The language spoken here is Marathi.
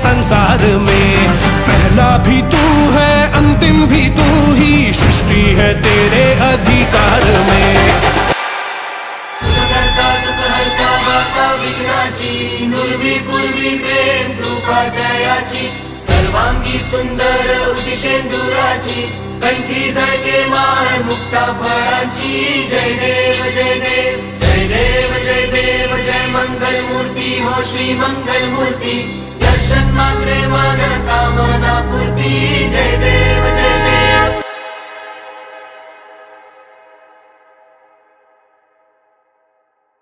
संसार में। पहला भी तू है अंतिम भी तू ही, सृष्टि है तेरे अधिकार में। नुर्वी पूर्वी प्रेम कृपा जयाची, सर्वांगी सुंदर उदिशेंदुराची, कंठी झळके माळ मुक्ता फळाची। जय देव जय देव जय देव जय देव जय मंगल मूर्ती हो श्री मंगल मूर्ती, दर्शन मात्रे मन कामना पूर्ती। जय देव